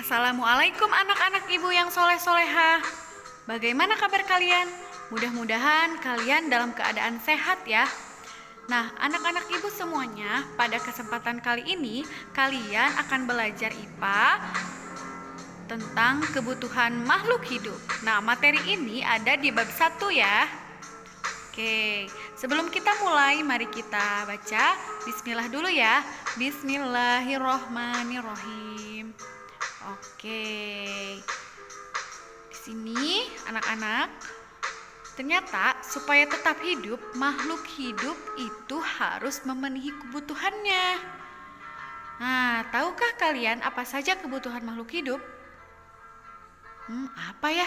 Assalamualaikum anak-anak ibu yang soleh-solehah. Bagaimana kabar kalian? Mudah-mudahan kalian dalam keadaan sehat ya. Nah, anak-anak ibu semuanya, pada kesempatan kali ini kalian akan belajar IPA tentang kebutuhan makhluk hidup. Nah, materi ini ada di bab 1 ya. Oke, sebelum kita mulai, mari kita baca bismillah dulu ya. Bismillahirrohmanirrohim. Oke. Di sini anak-anak, ternyata supaya tetap hidup, makhluk hidup itu harus memenuhi kebutuhannya. Nah, tahukah kalian apa saja kebutuhan makhluk hidup? Apa ya?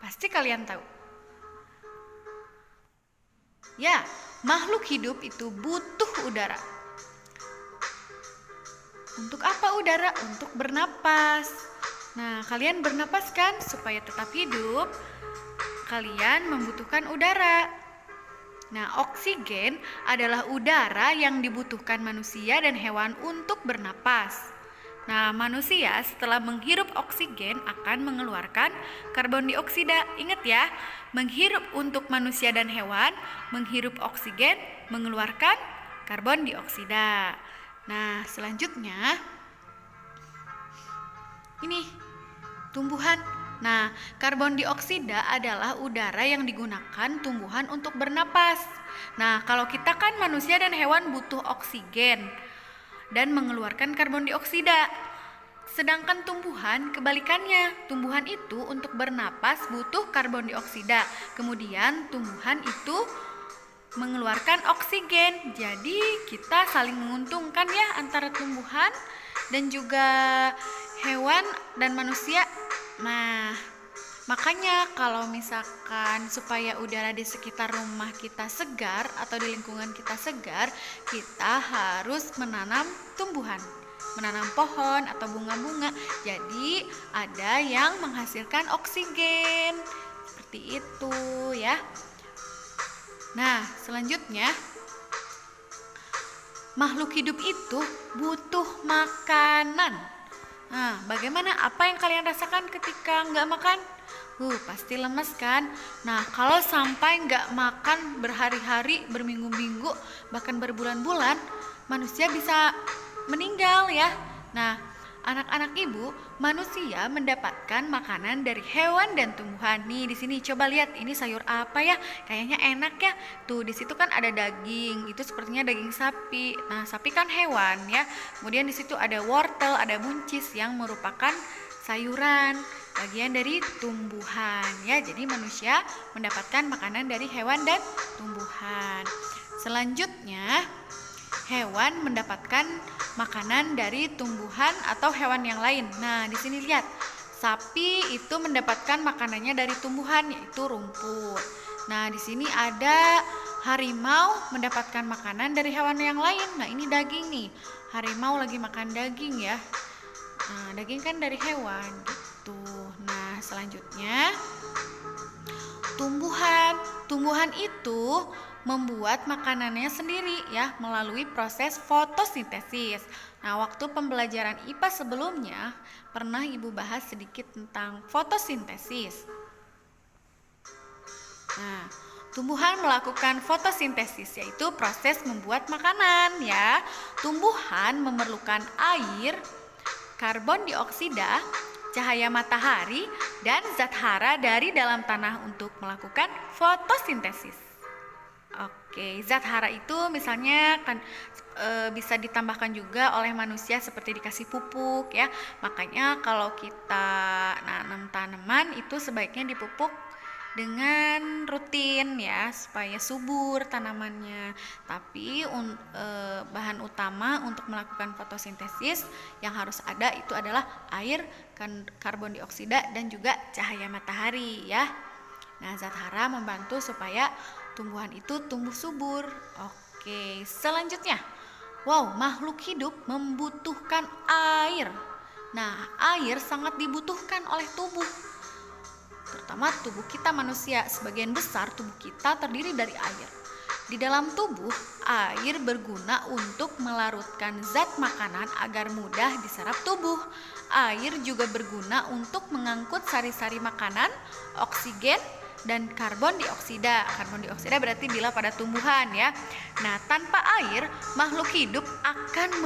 Pasti kalian tahu. Ya, makhluk hidup itu butuh udara. Untuk apa udara? Untuk bernapas. Nah, kalian bernapas kan? Supaya tetap hidup, kalian membutuhkan udara. Nah, oksigen adalah udara yang dibutuhkan manusia dan hewan untuk bernapas. Nah, manusia setelah menghirup oksigen akan mengeluarkan karbon dioksida. Ingat ya, menghirup untuk manusia dan hewan, menghirup oksigen, mengeluarkan karbon dioksida. Nah, selanjutnya ini tumbuhan. Nah, karbon dioksida adalah udara yang digunakan tumbuhan untuk bernapas. Nah, kalau kita kan manusia dan hewan butuh oksigen dan mengeluarkan karbon dioksida. Sedangkan tumbuhan kebalikannya. Tumbuhan itu untuk bernapas butuh karbon dioksida. Kemudian tumbuhan itu mengeluarkan oksigen. Jadi kita saling menguntungkan ya antara tumbuhan dan juga hewan dan manusia. Nah, makanya kalau misalkan supaya udara di sekitar rumah kita segar atau di lingkungan kita segar, kita harus menanam tumbuhan, menanam pohon atau bunga-bunga. Jadi ada yang menghasilkan oksigen. Seperti itu ya. Nah, selanjutnya makhluk hidup itu butuh makanan. Nah, bagaimana? Apa yang kalian rasakan ketika nggak makan? Pasti lemes kan? Nah, kalau sampai nggak makan berhari-hari, berminggu-minggu, bahkan berbulan-bulan, manusia bisa meninggal ya. Nah, anak-anak ibu, manusia mendapatkan makanan dari hewan dan tumbuhan. Nih di sini coba lihat, ini sayur apa ya? Kayaknya enak ya. Tuh di situ kan ada daging, itu sepertinya daging sapi. Nah, sapi kan hewan ya. Kemudian di situ ada wortel, ada buncis yang merupakan sayuran, bagian dari tumbuhan ya. Jadi manusia mendapatkan makanan dari hewan dan tumbuhan. Selanjutnya, hewan mendapatkan makanan dari tumbuhan atau hewan yang lain. Nah, di sini lihat. Sapi itu mendapatkan makanannya dari tumbuhan, yaitu rumput. Nah, di sini ada harimau mendapatkan makanan dari hewan yang lain. Nah, ini daging nih. Harimau lagi makan daging ya. Nah, daging kan dari hewan gitu. Nah, selanjutnya tumbuhan. Tumbuhan itu membuat makanannya sendiri ya melalui proses fotosintesis. Nah, waktu pembelajaran IPA sebelumnya pernah Ibu bahas sedikit tentang fotosintesis. Nah, tumbuhan melakukan fotosintesis, yaitu proses membuat makanan ya. Tumbuhan memerlukan air, karbon dioksida, cahaya matahari, dan zat hara dari dalam tanah untuk melakukan fotosintesis. Oke, zat hara itu misalnya kan bisa ditambahkan juga oleh manusia seperti dikasih pupuk ya. Makanya kalau kita nanam tanaman itu sebaiknya dipupuk dengan rutin ya supaya subur tanamannya. Tapi bahan utama untuk melakukan fotosintesis yang harus ada itu adalah air, karbon dioksida, dan juga cahaya matahari ya. Nah, zat hara membantu supaya tumbuhan itu tumbuh subur. Oke, selanjutnya. Wow, makhluk hidup membutuhkan air. Nah, air sangat dibutuhkan oleh tubuh. Terutama tubuh kita manusia, sebagian besar tubuh kita terdiri dari air. Di dalam tubuh, air berguna untuk melarutkan zat makanan agar mudah diserap tubuh. Air juga berguna untuk mengangkut sari-sari makanan, oksigen, dan karbon dioksida. Karbon dioksida berarti bila pada tumbuhan ya. Nah, tanpa air, makhluk hidup akan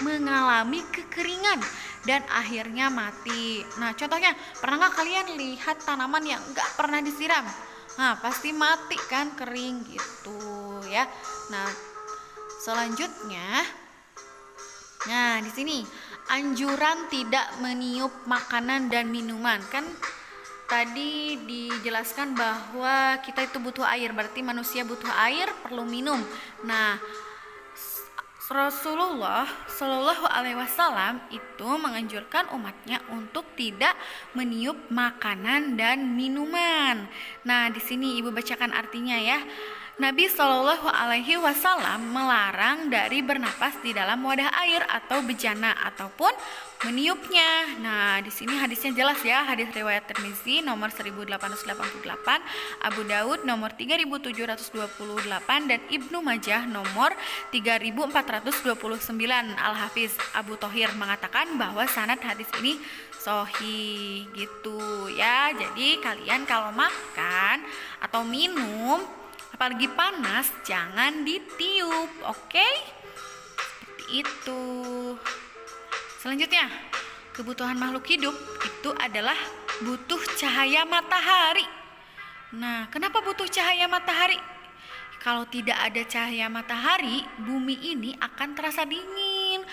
mengalami kekeringan dan akhirnya mati. Nah, contohnya, pernah nggak kalian lihat tanaman yang nggak pernah disiram? Nah, pasti mati kan, kering gitu ya. Nah, selanjutnya, nah di sini anjuran tidak meniup makanan dan minuman. Kan tadi dijelaskan bahwa kita itu butuh air, berarti manusia butuh air, perlu minum. Nah, Rasulullah Shallallahu Alaihi Wasallam itu menganjurkan umatnya untuk tidak meniup makanan dan minuman. Nah, di sini ibu bacakan artinya ya. Nabi Shallallahu Alaihi Wasallam melarang dari bernapas di dalam wadah air atau bejana ataupun meniupnya. Nah, di sini hadisnya jelas ya, hadis riwayat Tirmizi nomor 1888, Abu Daud nomor 3728 dan Ibnu Majah nomor 3429. Al-Hafiz Abu Thohir mengatakan bahwa sanad hadis ini sahih gitu ya. Jadi kalian kalau makan atau minum apalagi panas jangan ditiup, oke? Seperti itu. Selanjutnya, kebutuhan makhluk hidup itu adalah butuh cahaya matahari. Nah, kenapa butuh cahaya matahari? Kalau tidak ada cahaya matahari, bumi ini akan terasa dingin,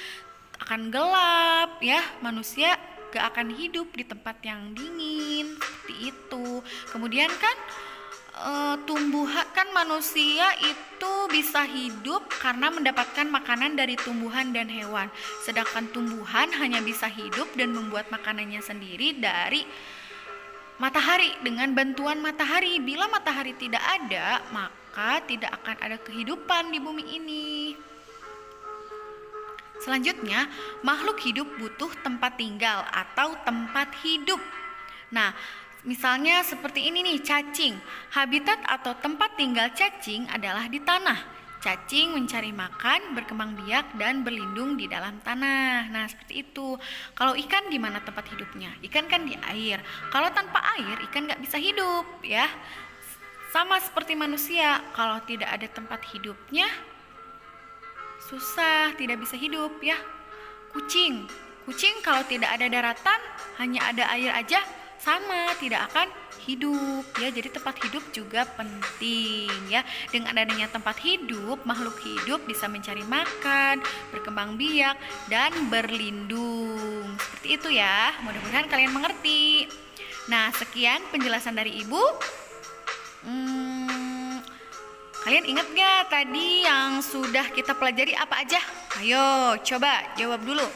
akan gelap ya. Manusia gak akan hidup di tempat yang dingin, seperti itu. Kemudian kan tumbuhan kan manusia itu bisa hidup karena mendapatkan makanan dari tumbuhan dan hewan, sedangkan tumbuhan hanya bisa hidup dan membuat makanannya sendiri dari matahari dengan bantuan matahari. Bila matahari tidak ada, maka tidak akan ada kehidupan di bumi ini. Selanjutnya, makhluk hidup butuh tempat tinggal atau tempat hidup. Nah, misalnya seperti ini nih, cacing. Habitat atau tempat tinggal cacing adalah di tanah. Cacing mencari makan, berkembang biak, dan berlindung di dalam tanah. Nah, seperti itu. Kalau ikan di mana tempat hidupnya? Ikan kan di air. Kalau tanpa air, ikan nggak bisa hidup ya. Sama seperti manusia, kalau tidak ada tempat hidupnya, susah, tidak bisa hidup ya. Kucing kalau tidak ada daratan, hanya ada air aja, sama, tidak akan hidup ya. Jadi tempat hidup juga penting ya. Dengan adanya tempat hidup, makhluk hidup bisa mencari makan, berkembang biak, dan berlindung. Seperti itu ya. Mudah-mudahan kalian mengerti. Nah, sekian penjelasan dari ibu. Kalian ingat gak tadi yang sudah kita pelajari apa aja? Ayo coba jawab dulu.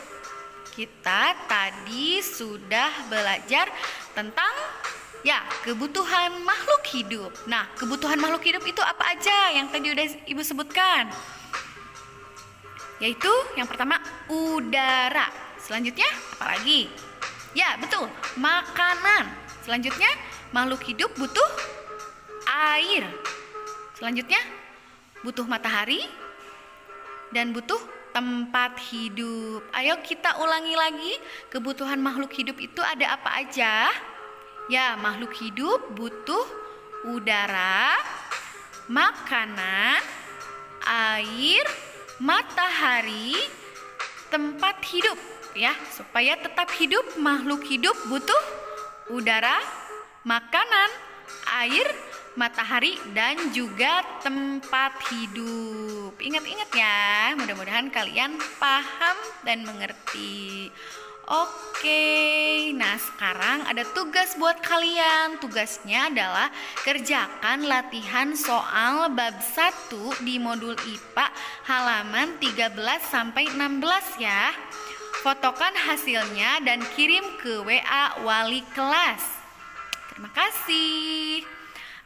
Kita tadi sudah belajar tentang ya kebutuhan makhluk hidup. Nah, kebutuhan makhluk hidup itu apa aja yang tadi udah ibu sebutkan? Yaitu yang pertama udara. Selanjutnya apa lagi? Ya betul, makanan. Selanjutnya makhluk hidup butuh air. Selanjutnya butuh matahari dan butuh tempat hidup. Ayo kita ulangi lagi, kebutuhan makhluk hidup itu ada apa aja? Ya, makhluk hidup butuh udara, makanan, air, matahari, tempat hidup ya. Supaya tetap hidup, makhluk hidup butuh udara, makanan, air, matahari, dan juga tempat hidup. Ingat-ingat ya, mudah-mudahan kalian paham dan mengerti. Oke, nah sekarang ada tugas buat kalian. Tugasnya adalah kerjakan latihan soal bab 1 di modul IPA halaman 13-16 ya. Fotokan hasilnya dan kirim ke WA wali kelas. Terima kasih.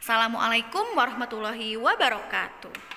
Assalamualaikum warahmatullahi wabarakatuh.